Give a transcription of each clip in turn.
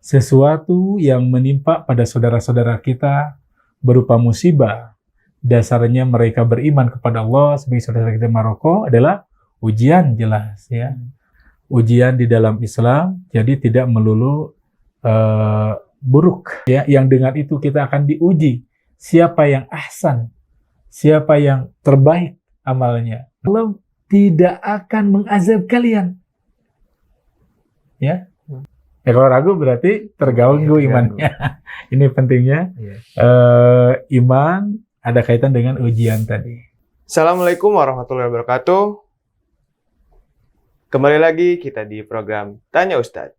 sesuatu yang menimpa pada saudara-saudara kita berupa musibah, dasarnya mereka beriman kepada Allah sebagai saudara kita Maroko adalah ujian jelas ya. Ujian di dalam Islam, jadi tidak melulu buruk ya. Yang dengan itu kita akan diuji siapa yang ahsan, siapa yang terbaik amalnya. Allah tidak akan mengazab kalian. Ya. Ya kalau ragu berarti terganggu imannya. Ini pentingnya iman ada kaitan dengan ujian tadi. Assalamualaikum warahmatullahi wabarakatuh. Kembali lagi kita di program Tanya Ustadz.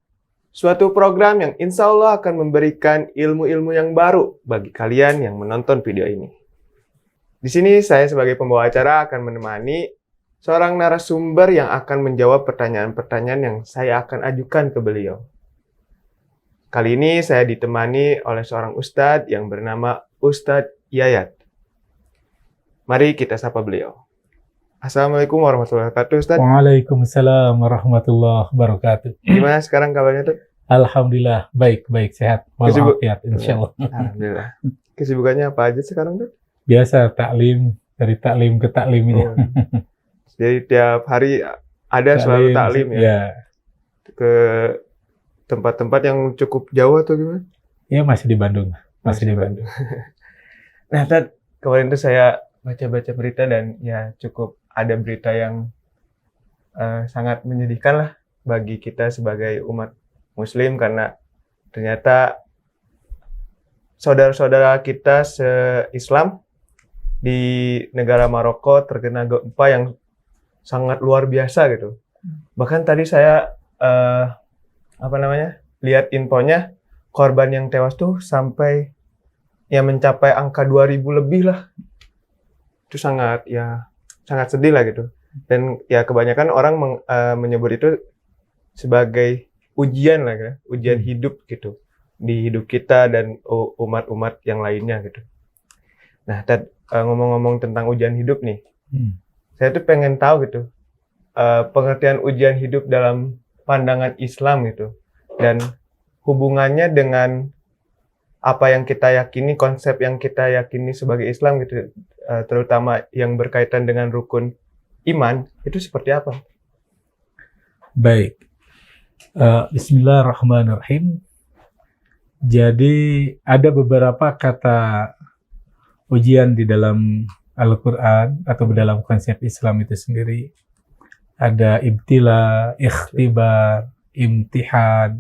Suatu program yang insya Allah akan memberikan ilmu-ilmu yang baru bagi kalian yang menonton video ini. Di sini saya sebagai pembawa acara akan menemani seorang narasumber yang akan menjawab pertanyaan-pertanyaan yang saya akan ajukan ke beliau. Kali ini saya ditemani oleh seorang ustadz yang bernama Ustadz Yayat. Mari kita sapa beliau. Assalamualaikum warahmatullahi wabarakatuh, Ustadz. Waalaikumsalam warahmatullahi wabarakatuh. Gimana sekarang kabarnya, tuh? Alhamdulillah, baik sehat. Walafiat, insyaallah. Alhamdulillah. Kesibukannya apa aja sekarang, tuh? Biasa taklim, dari taklim ke taklim ini. Jadi tiap hari ada selalu taklim ya? Ke tempat-tempat yang cukup jauh atau gimana? Ya masih di Bandung, masih di Bandung. Nah, Tad, kemarin tuh saya baca-baca berita dan ya cukup ada berita yang sangat menyedihkan lah bagi kita sebagai umat Muslim karena ternyata saudara-saudara kita se-Islam di negara Maroko terkena gempa yang sangat luar biasa gitu. Bahkan tadi saya lihat infonya korban yang tewas tuh sampai ya mencapai angka 2.000 lebih lah. Itu sangat sedih lah gitu. Dan ya kebanyakan orang menyebut itu sebagai ujian lah gitu, ujian hidup gitu di hidup kita dan umat-umat yang lainnya gitu. Nah, ngomong-ngomong tentang ujian hidup nih, saya tuh pengen tahu gitu pengertian ujian hidup dalam pandangan Islam gitu dan hubungannya dengan apa yang kita yakini, konsep yang kita yakini sebagai Islam gitu, terutama yang berkaitan dengan rukun iman, itu seperti apa? Baik. Bismillahirrahmanirrahim. Jadi ada beberapa kata ujian di dalam Al-Quran atau dalam konsep Islam itu sendiri. Ada ibtila, ikhtibar, imtihan,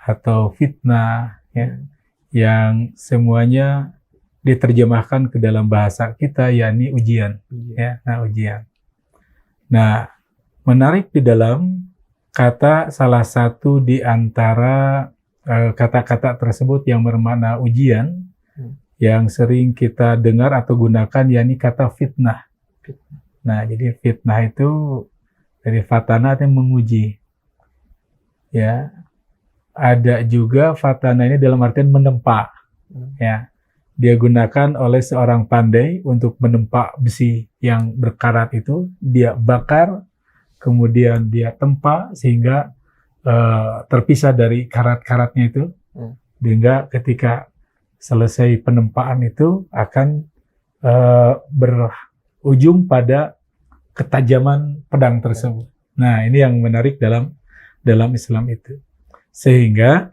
atau fitnah, ya, yang semuanya diterjemahkan ke dalam bahasa kita, yakni ujian. Ya, ujian. Nah, menarik di dalam kata salah satu di antara kata-kata tersebut yang bermakna ujian, yang sering kita dengar atau gunakan, yakni kata fitnah. Nah, jadi fitnah itu dari fatana yang menguji. Ya. Ada juga fatana ini dalam artian menempa. Ya. Dia gunakan oleh seorang pandai untuk menempa besi yang berkarat itu, dia bakar, kemudian dia tempa sehingga terpisah dari karat-karatnya itu. Sehingga ketika selesai penempaan itu akan berujung pada ketajaman pedang tersebut. Nah, ini yang menarik dalam Islam itu. Sehingga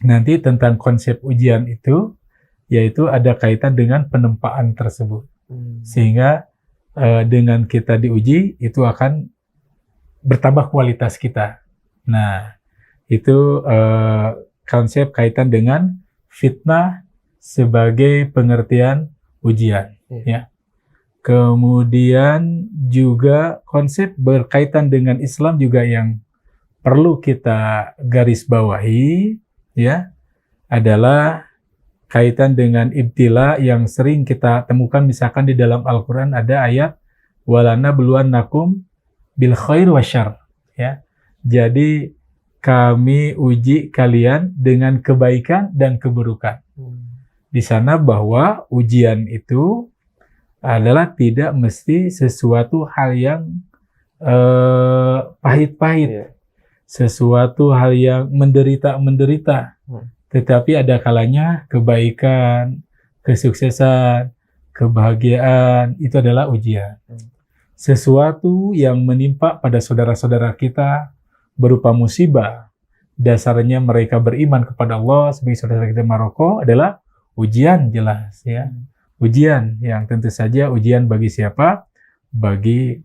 nanti tentang konsep ujian itu, yaitu ada kaitan dengan penempaan tersebut. Sehingga dengan kita diuji, itu akan bertambah kualitas kita. Nah, itu konsep kaitan dengan fitnah sebagai pengertian ujian. Ya. Kemudian juga konsep berkaitan dengan Islam juga yang perlu kita garis bawahi, ya, adalah kaitan dengan ibtila yang sering kita temukan misalkan di dalam Al-Quran ada ayat walana beluannakum bil khair wasyarr, ya. Jadi kami uji kalian dengan kebaikan dan keburukan. Di sana bahwa ujian itu adalah tidak mesti sesuatu hal yang pahit-pahit. sesuatu hal yang menderita, tetapi ada kalanya kebaikan, kesuksesan, kebahagiaan itu adalah ujian. Sesuatu yang menimpa pada saudara-saudara kita berupa musibah, dasarnya mereka beriman kepada Allah sebagai saudara kita Maroko adalah ujian, jelas ya. Ujian yang tentu saja ujian bagi siapa? Bagi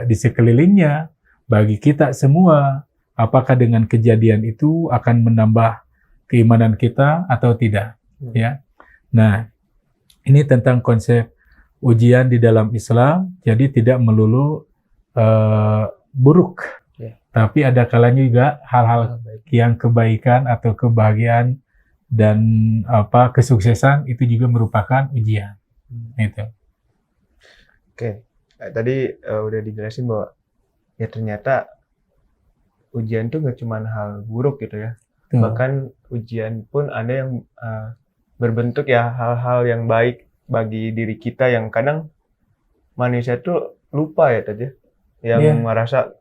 di sekelilingnya, bagi kita semua. Apakah dengan kejadian itu akan menambah keimanan kita atau tidak? Ya. Nah, ini tentang konsep ujian di dalam Islam. Jadi tidak melulu buruk, tapi ada kalanya juga hal-hal yang kebaikan atau kebahagiaan dan kesuksesan itu juga merupakan ujian. Itu. Oke, tadi udah dijelasin bahwa ya ternyata ujian itu nggak cuma hal buruk gitu ya. Bahkan ujian pun ada yang berbentuk ya hal-hal yang baik bagi diri kita yang kadang manusia tuh lupa ya tadi, yang merasa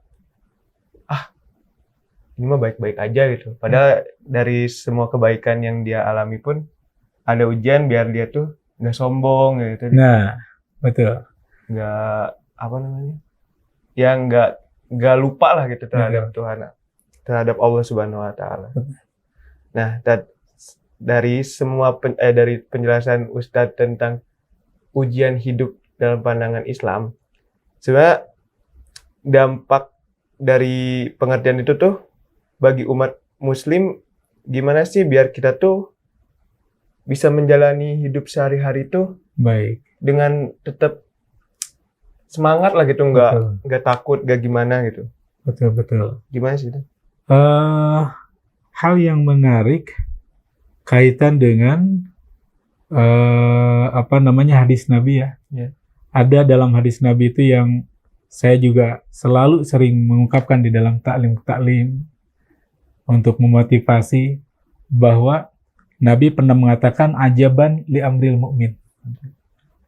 ini mah baik-baik aja gitu. Padahal dari semua kebaikan yang dia alami pun ada ujian biar dia tuh nggak sombong gitu. Nah, betul. Nggak ya nggak lupa lah gitu terhadap Tuhan, terhadap Allah Subhanahu Wa Taala. Nah, dari semua dari penjelasan Ustadz tentang ujian hidup dalam pandangan Islam, sebenarnya dampak dari pengertian itu tuh bagi umat Muslim gimana sih biar kita tuh bisa menjalani hidup sehari-hari tuh baik dengan tetap semangat lah gitu, nggak takut, nggak gimana gitu. Betul. Gimana sih itu? Hal yang menarik kaitan dengan hadis Nabi ya. Ada dalam hadis Nabi itu yang saya juga selalu sering mengungkapkan di dalam taklim untuk memotivasi bahwa Nabi pernah mengatakan ajaban li amril mu'min.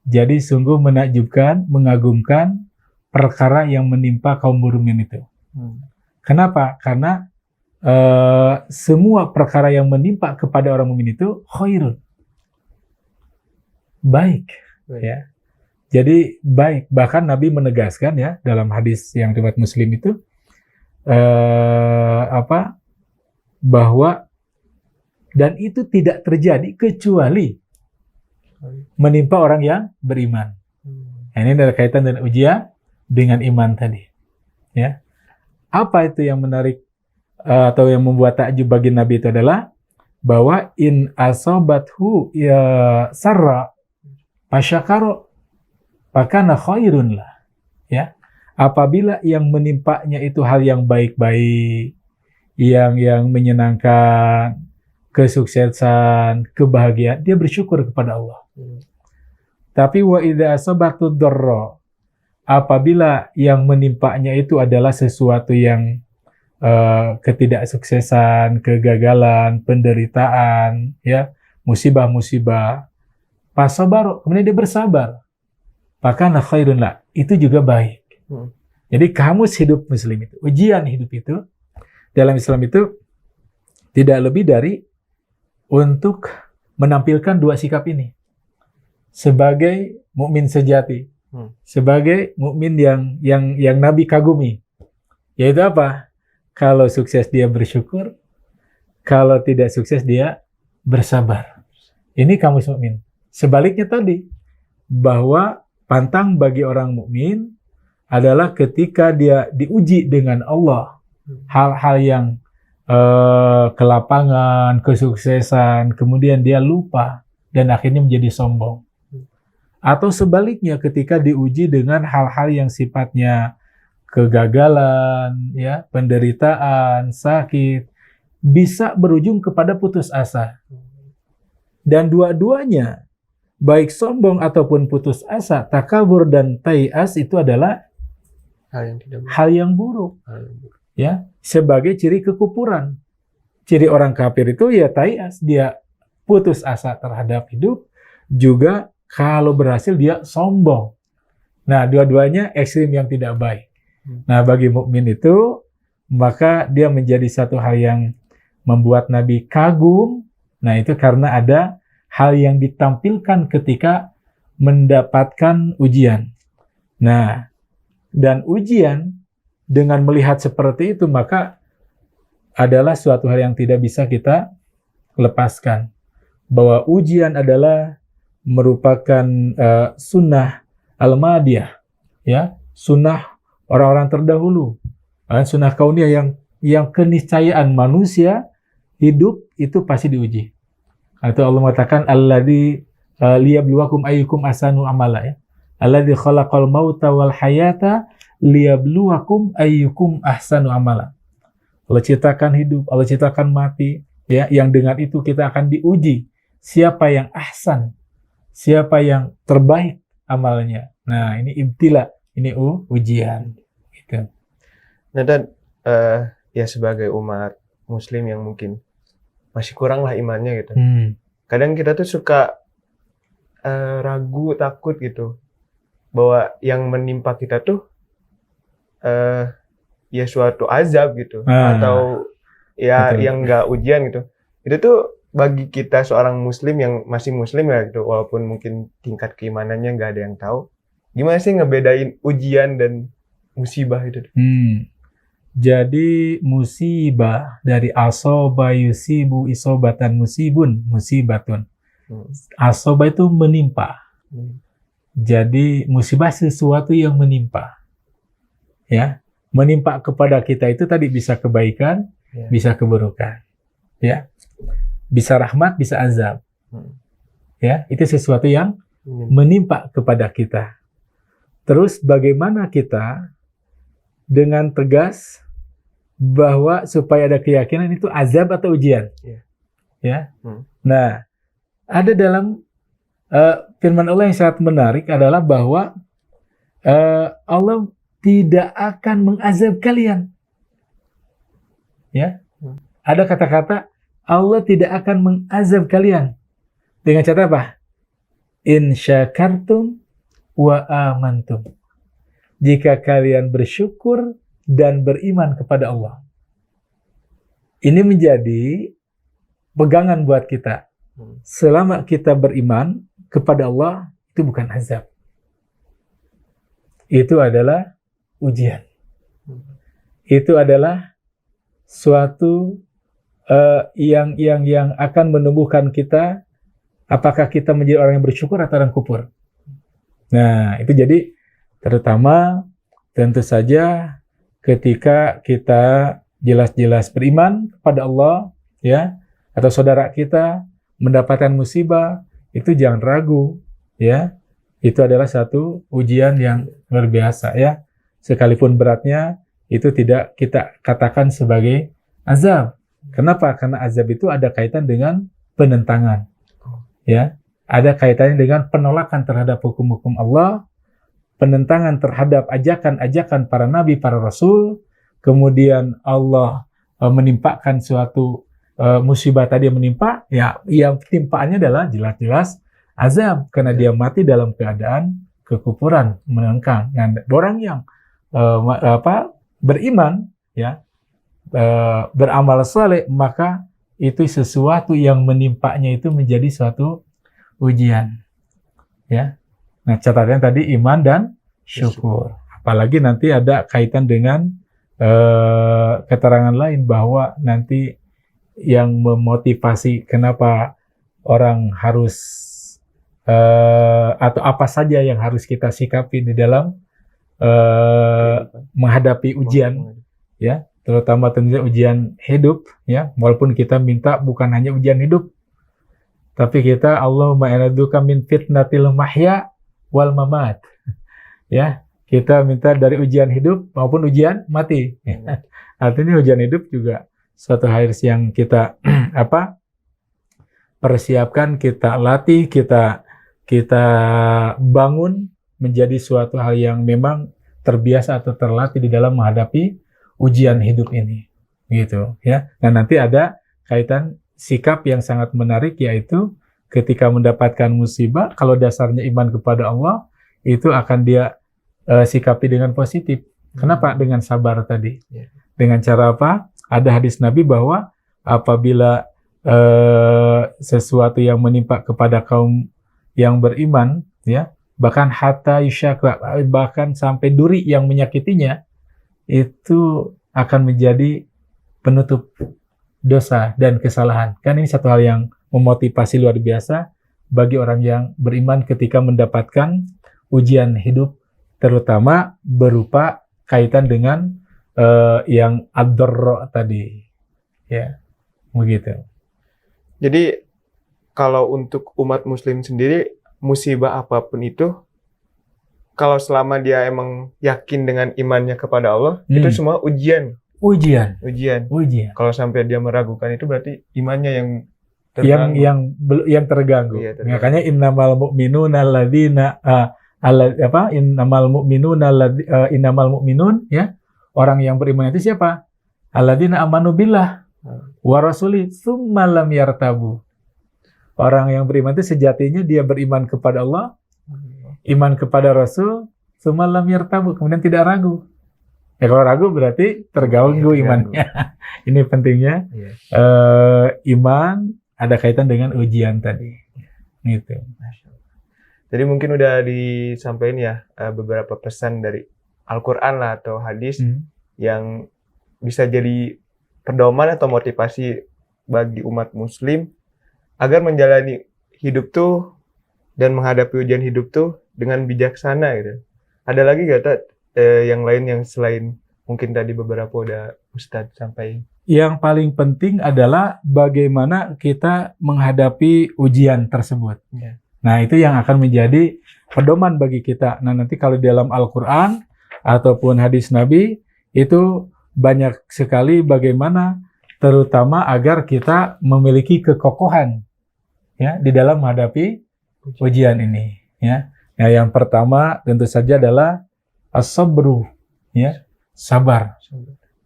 Jadi sungguh menakjubkan, mengagumkan perkara yang menimpa kaum mukmin itu. Kenapa? Karena semua perkara yang menimpa kepada orang mukmin itu khairun. Baik. Ya. Jadi baik. Bahkan Nabi menegaskan ya dalam hadis yang riwayat Muslim itu bahwa dan itu tidak terjadi kecuali menimpa orang yang beriman. Nah, ini ada kaitan dengan ujian dengan iman tadi. Ya. Apa itu yang menarik atau yang membuat takjub bagi Nabi itu adalah bahwa in asobathu ya sarra fasyakara fakana khairun lah. Ya. Apabila yang menimpanya itu hal yang baik-baik, yang menyenangkan, kesuksesan, kebahagiaan, dia bersyukur kepada Allah. Tapi wa idza asabatu dharra, apabila yang menimpanya itu adalah sesuatu yang ketidaksuksesan, kegagalan, penderitaan, ya, musibah-musibah, fasabar, kemudian dia bersabar, fakana khairun lah, itu juga baik. Jadi kamus hidup Muslim itu, ujian hidup itu dalam Islam itu tidak lebih dari untuk menampilkan dua sikap ini sebagai mukmin sejati, sebagai mukmin yang Nabi kagumi, yaitu apa? Kalau sukses dia bersyukur, kalau tidak sukses dia bersabar. Ini kamus mukmin. Sebaliknya tadi, bahwa pantang bagi orang mukmin adalah ketika dia diuji dengan Allah, hal-hal yang kelapangan, kesuksesan, kemudian dia lupa dan akhirnya menjadi sombong. Atau sebaliknya ketika diuji dengan hal-hal yang sifatnya kegagalan, ya, penderitaan, sakit, bisa berujung kepada putus asa. Dan dua-duanya, baik sombong ataupun putus asa, takabur dan tai'as itu adalah hal yang buruk. Ya, sebagai ciri kekufuran. Ciri orang kafir itu ya tai'as, dia putus asa terhadap hidup, juga kalau berhasil dia sombong. Nah, dua-duanya ekstrim yang tidak baik. Nah, bagi mukmin itu maka dia menjadi satu hal yang membuat Nabi kagum. Nah, itu karena ada hal yang ditampilkan ketika mendapatkan ujian. Nah, dan ujian dengan melihat seperti itu, maka adalah suatu hal yang tidak bisa kita lepaskan. Bahwa ujian adalah merupakan sunnah al-madiyah, ya, sunnah orang-orang terdahulu, sunnah kauniyah yang keniscayaan manusia hidup itu pasti diuji. Atau Allah mengatakan alladzi liyabluwakum ayyukum ahsanu amala, ya. Alladzi khalaqal mauta wal hayata liyabluwakum ayyukum ahsanu amala. Allah ciptakan hidup, Allah ciptakan mati, ya, yang dengan itu kita akan diuji siapa yang ahsan, siapa yang terbaik amalnya. Nah, ini ibtila, ini ujian gitu. Nah, dan ya sebagai umat muslim yang mungkin masih kurang lah imannya gitu. Kadang kita tuh suka ragu, takut gitu bahwa yang menimpa kita tuh ya suatu azab gitu, atau ya betul, yang enggak ujian gitu. Itu tuh bagi kita seorang muslim yang masih muslim ya gitu, walaupun mungkin tingkat keimanannya nggak ada yang tahu, gimana sih ngebedain ujian dan musibah itu? Jadi musibah dari asoba yusibu isobatan musibun musibatun. Asoba itu menimpa. Jadi musibah sesuatu yang menimpa. Ya, menimpa kepada kita itu tadi bisa kebaikan, bisa keburukan. Ya. Bisa rahmat, bisa azab. Ya, itu sesuatu yang menimpa kepada kita. Terus bagaimana kita dengan tegas bahwa supaya ada keyakinan itu azab atau ujian? Ya. Nah, ada dalam firman Allah yang sangat menarik adalah bahwa Allah tidak akan mengazab kalian. Ya. Ada kata-kata Allah tidak akan mengazab kalian. Dengan cara apa? In syakartum wa amantum. Jika kalian bersyukur dan beriman kepada Allah. Ini menjadi pegangan buat kita. Selama kita beriman kepada Allah, itu bukan azab. Itu adalah ujian. Itu adalah suatu yang akan menumbuhkan kita, apakah kita menjadi orang yang bersyukur atau orang kufur. Nah, itu jadi terutama tentu saja ketika kita jelas-jelas beriman kepada Allah, ya, atau saudara kita mendapatkan musibah, itu jangan ragu, ya. Itu adalah satu ujian yang luar biasa, ya. Sekalipun beratnya, itu tidak kita katakan sebagai azab. Kenapa? Karena azab itu ada kaitan dengan penentangan, ya, ada kaitannya dengan penolakan terhadap hukum-hukum Allah, penentangan terhadap ajakan-ajakan para nabi, para rasul, kemudian Allah menimpakan suatu musibah tadi yang menimpa, ya, yang timpaannya adalah jelas-jelas azab karena dia mati dalam keadaan kekufuran, menengkang. Nah, orang yang beriman, ya, beramal saleh, maka itu sesuatu yang menimpanya itu menjadi suatu ujian, ya. Nah, catatan tadi iman dan syukur. Apalagi nanti ada kaitan dengan keterangan lain bahwa nanti yang memotivasi kenapa orang harus atau apa saja yang harus kita sikapi di dalam menghadapi ujian, ya. Terutama tentunya ujian hidup, ya, walaupun kita minta bukan hanya ujian hidup, tapi kita Allahumma a'udzuka min fitnatil mahya wal mamat, ya, kita minta dari ujian hidup maupun ujian mati. Artinya ujian hidup juga suatu hal yang kita persiapkan, kita latih, kita bangun menjadi suatu hal yang memang terbiasa atau terlatih di dalam menghadapi ujian hidup ini, gitu, ya. Nah, nanti ada kaitan sikap yang sangat menarik, yaitu ketika mendapatkan musibah, kalau dasarnya iman kepada Allah, itu akan dia sikapi dengan positif. Kenapa? Dengan sabar tadi. Dengan cara apa? Ada hadis Nabi bahwa apabila sesuatu yang menimpa kepada kaum yang beriman, ya, bahkan hatta yusyaka, bahkan sampai duri yang menyakitinya, itu akan menjadi penutup dosa dan kesalahan. Kan ini satu hal yang memotivasi luar biasa bagi orang yang beriman ketika mendapatkan ujian hidup, terutama berupa kaitan dengan yang ad-dharra tadi. Ya, begitu. Jadi kalau untuk umat muslim sendiri, musibah apapun itu, kalau selama dia emang yakin dengan imannya kepada Allah, itu semua ujian. Ujian. Kalau sampai dia meragukan itu berarti imannya yang terganggu. yang terganggu. Iya, terganggu. Makanya innamal mu'minuna alladzina innamal mu'minun, ya. Orang yang beriman itu siapa? Alladzina amanu billah wa rasuli tsumma lam yartabu. Orang yang beriman itu sejatinya dia beriman kepada Allah, iman kepada Rasul, tsumma lam yartabu, kemudian tidak ragu. Ya, kalau ragu berarti terganggu imannya. Ini pentingnya iman ada kaitan dengan ujian tadi. Gitu. Jadi mungkin udah disampaikan ya beberapa pesan dari Al-Quran lah atau hadis yang bisa jadi pedoman atau motivasi bagi umat muslim agar menjalani hidup tuh dan menghadapi ujian hidup tuh dengan bijaksana gitu. Ada lagi gak Tat, yang lain yang selain mungkin tadi beberapa udah Ustadz sampaikan? Yang paling penting adalah bagaimana kita menghadapi ujian tersebut. Ya. Nah, itu yang akan menjadi pedoman bagi kita. Nah, nanti kalau di dalam Al-Quran ataupun hadis Nabi, itu banyak sekali bagaimana terutama agar kita memiliki kekokohan, ya, di dalam menghadapi ujian ini. Ya. Nah, yang pertama tentu saja adalah as-sabru, ya, sabar.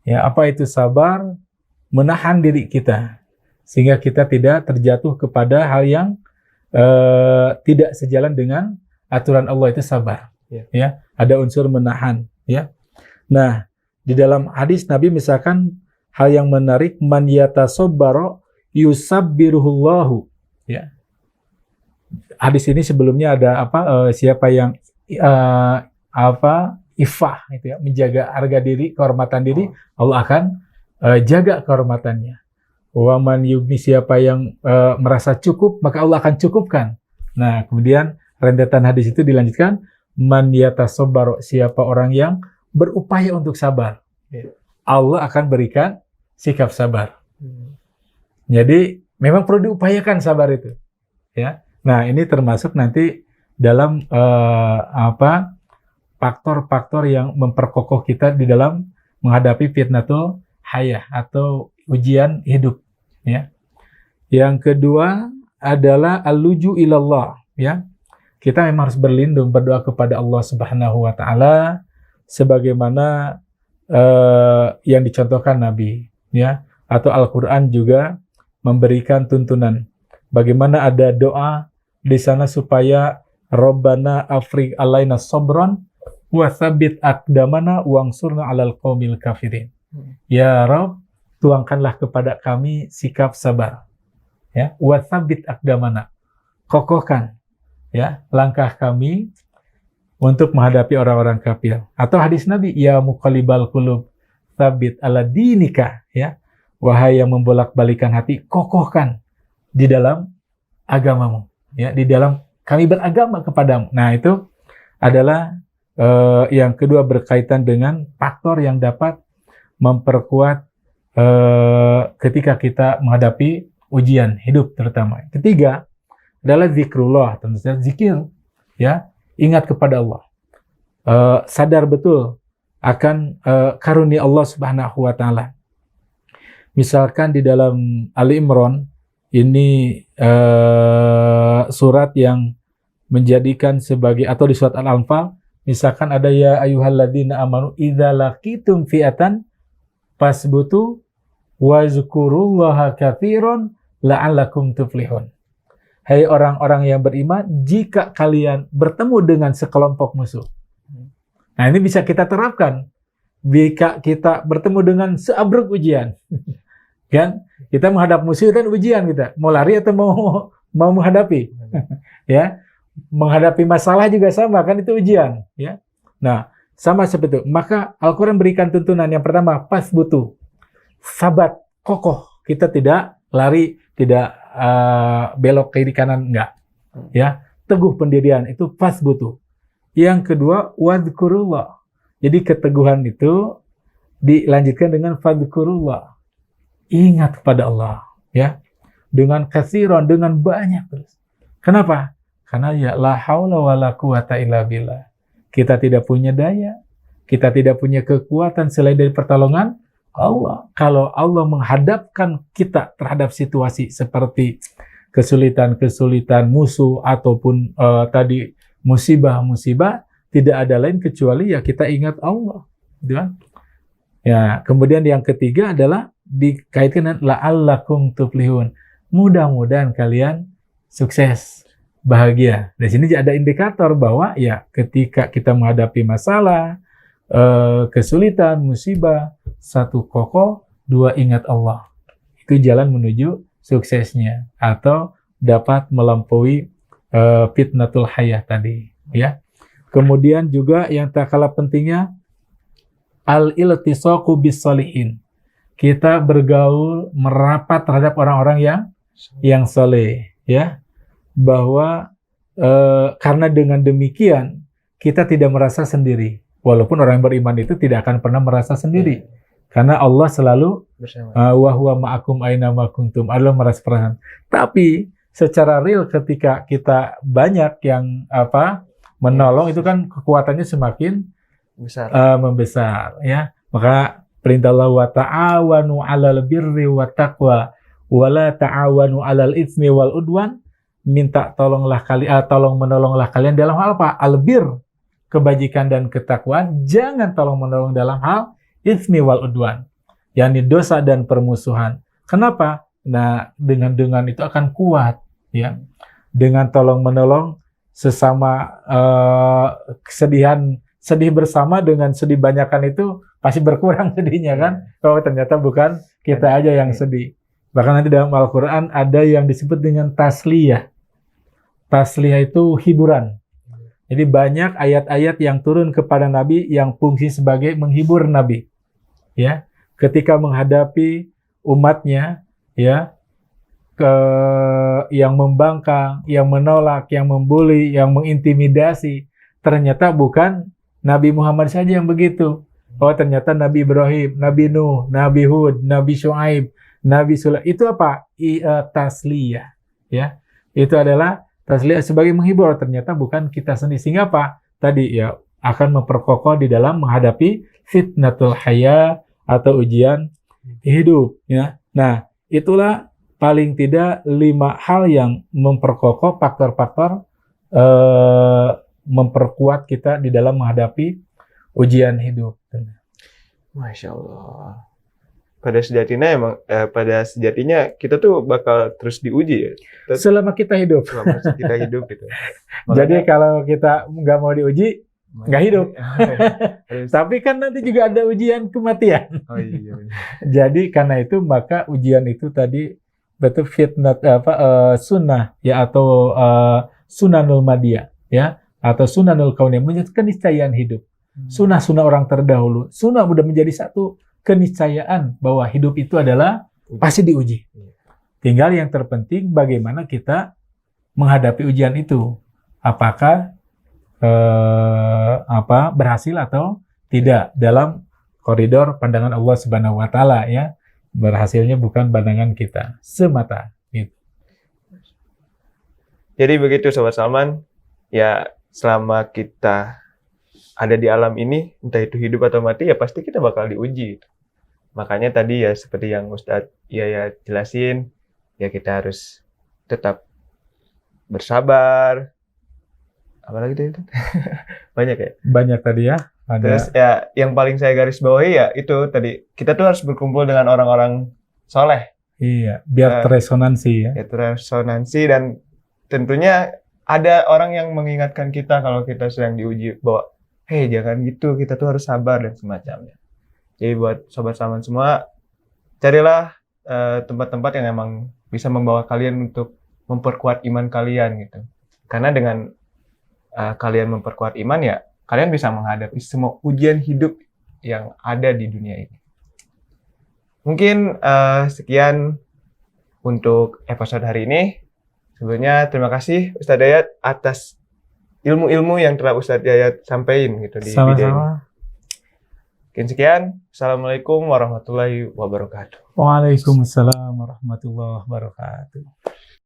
Ya, apa itu sabar? Menahan diri kita sehingga kita tidak terjatuh kepada hal yang tidak sejalan dengan aturan Allah, itu sabar. Ya, ada unsur menahan. Ya, nah di dalam hadis Nabi misalkan hal yang menarik, man yatasabbara yusabbiruhullahu. Ya, hadis ini sebelumnya ada siapa yang ifah, itu ya, menjaga harga diri, kehormatan diri, Allah akan jaga kehormatannya. Wa man yugni, siapa yang merasa cukup, maka Allah akan cukupkan. Nah, kemudian rentetan hadis itu dilanjutkan, man yatasabbara, siapa orang yang berupaya untuk sabar, Allah akan berikan sikap sabar. Jadi memang perlu diupayakan sabar itu. Ya. Nah, ini termasuk nanti dalam faktor-faktor yang memperkokoh kita di dalam menghadapi fitnatul hayah atau ujian hidup. Ya. Yang kedua adalah al-luju ilallah. Ya. Kita memang harus berlindung, berdoa kepada Allah Subhanahu wa Ta'ala sebagaimana yang dicontohkan Nabi, ya, atau Al-Quran juga memberikan tuntunan. Bagaimana ada doa di sana supaya Rabbana afrig alaina sabran wa tsabbit aqdamana wangsurna 'alal qaumil kafirin. Ya Rabb, tuangkanlah kepada kami sikap sabar. Ya, wa tsabbit aqdamana. Kokohkan, ya, langkah kami untuk menghadapi orang-orang kafir. Atau hadis Nabi, ya muqallibal qulub tsabbit ala dinika, ya. Wahai yang membolak-balikan hati, kokohkan di dalam agamamu, ya, di dalam kami beragama kepadamu. Nah, itu adalah yang kedua berkaitan dengan faktor yang dapat memperkuat ketika kita menghadapi ujian hidup terutama. Ketiga adalah zikrullah, tentu saja zikir, ya, ingat kepada Allah, sadar betul akan karunia Allah Subhanahu wa Ta'ala. Misalkan di dalam Ali Imran, ini surat yang menjadikan sebagai, atau di surat Al-Anfal, misalkan ada ya ayyuhalladzina amanu idza laqitum fi'atan fasbutu wa zkurullaha katsiran la'allakum tuflihun. Hai orang-orang yang beriman, jika kalian bertemu dengan sekelompok musuh. Nah, ini bisa kita terapkan. jika kita bertemu dengan seabrek ujian, kan? Kita menghadap musuh kan ujian kita. Mau lari atau mau menghadapi, ya? Menghadapi masalah juga sama kan itu ujian, ya. Nah, sama seperti itu. Maka Al-Quran berikan tuntunan yang pertama, pas butuh, sabat, kokoh. Kita tidak lari, tidak belok kiri kanan, enggak. Ya, teguh pendirian itu pas butuh. Yang kedua, wadhkurullah. Jadi keteguhan itu dilanjutkan dengan fadhkurullah. Ingat kepada Allah, ya. Dengan katsiran, dengan banyak terus. Kenapa? Karena ya la haula wala quwata illa billah. Kita tidak punya daya, kita tidak punya kekuatan selain dari pertolongan Allah. Kalau Allah menghadapkan kita terhadap situasi seperti kesulitan-kesulitan musuh ataupun tadi musibah-musibah, tidak ada lain kecuali ya kita ingat Allah, gitu kan? Ya, kemudian yang ketiga adalah dikaitkan dengan la'allakum tuflihun. Mudah-mudahan kalian sukses, bahagia. Di sini ada indikator bahwa ya ketika kita menghadapi masalah, kesulitan, musibah, satu kokoh, dua ingat Allah. Itu jalan menuju suksesnya atau dapat melampaui fitnatul hayah tadi, ya. Kemudian juga yang tak kalah pentingnya al-iltisaqu bis-shalihin. Kita bergaul, merapat terhadap orang-orang yang saleh, ya. Bahwa karena dengan demikian kita tidak merasa sendiri. Walaupun orang yang beriman itu tidak akan pernah merasa sendiri. Karena Allah selalu wa huwa ma'akum aina ma kuntum. Allah merasa perasaan. Tapi secara real ketika kita banyak yang menolong itu kan kekuatannya semakin besar. Membesar, ya. Maka perintah Allah wa ta'awanu 'alal birri wat taqwa wa la ta'awanu 'alal itsmi wal udwan. Minta tolong menolonglah kalian dalam hal apa? Albir, kebajikan dan ketakwaan. Jangan tolong menolong dalam hal itsmi wal udwan, yakni dosa dan permusuhan. Kenapa? Nah, dengan itu akan kuat, ya. Dengan tolong menolong sesama sedih bersama dengan sedih banyakan itu pasti berkurang sedihnya kan? Kalau ternyata bukan kita aja yang sedih. Bahkan nanti dalam Al-Quran ada yang disebut dengan tasliyah. Tasliyah itu hiburan. Jadi banyak ayat-ayat yang turun kepada Nabi yang fungsi sebagai menghibur Nabi. Ya, ketika menghadapi umatnya, ya, yang membangkang, yang menolak, yang membuli, yang mengintimidasi, ternyata bukan Nabi Muhammad saja yang begitu. Oh, ternyata Nabi Ibrahim, Nabi Nuh, Nabi Hud, Nabi Syuaib, Nabi Sulaiman. Itu apa? Tasliyah. Ya, itu adalah tasliyah sebagai menghibur. Ternyata bukan kita sendiri. Sehingga apa? Tadi ya akan memperkokoh di dalam menghadapi fitnatul haya atau ujian hidup. Ya. Nah, itulah paling tidak 5 hal yang memperkokoh faktor-faktor memperkuat kita di dalam menghadapi ujian hidup. Masya Allah. Pada sejatinya kita tuh bakal terus diuji ya. Selama kita hidup. Selama kita hidup gitu. Jadi kalau kita nggak mau diuji, nggak hidup. Tapi kan nanti juga ada ujian kematian. Oh iya. Jadi karena itu maka ujian itu tadi betul fitnat sunnah ya atau sunanul madiyah ya atau sunanul kauniyah, menjadi keniscayaan hidup. Sunnah-sunnah orang terdahulu. Sunnah sudah menjadi satu keniscayaan bahwa hidup itu adalah pasti diuji. Tinggal yang terpenting bagaimana kita menghadapi ujian itu. Apakah berhasil atau tidak dalam koridor pandangan Allah Subhanahu wa taala, ya. Berhasilnya bukan pandangan kita semata gitu. Jadi begitu Sobat Salman, ya selama kita ada di alam ini, entah itu hidup atau mati, ya pasti kita bakal diuji. Makanya tadi ya seperti yang Ustadz ya jelasin, ya kita harus tetap bersabar. Apalagi itu? Banyak ya? Banyak tadi ya. Ada. Terus ya yang paling saya garis bawahi ya itu tadi, kita tuh harus berkumpul dengan orang-orang soleh. Iya, biar teresonansi ya. Ya teresonansi, dan tentunya ada orang yang mengingatkan kita kalau kita sedang diuji bahwa hey, jangan gitu, kita tuh harus sabar dan semacamnya. Jadi buat sobat selamat semua, carilah tempat-tempat yang emang bisa membawa kalian untuk memperkuat iman kalian gitu. Karena dengan kalian memperkuat iman ya, kalian bisa menghadapi semua ujian hidup yang ada di dunia ini. Mungkin sekian untuk episode hari ini. Sebelumnya terima kasih Ustadz Dayat atas ilmu-ilmu yang telah Ustadz Dayat sampaikan gitu di video ini. Sama-sama. Sekian. Assalamualaikum warahmatullahi wabarakatuh. Waalaikumsalam warahmatullahi wabarakatuh.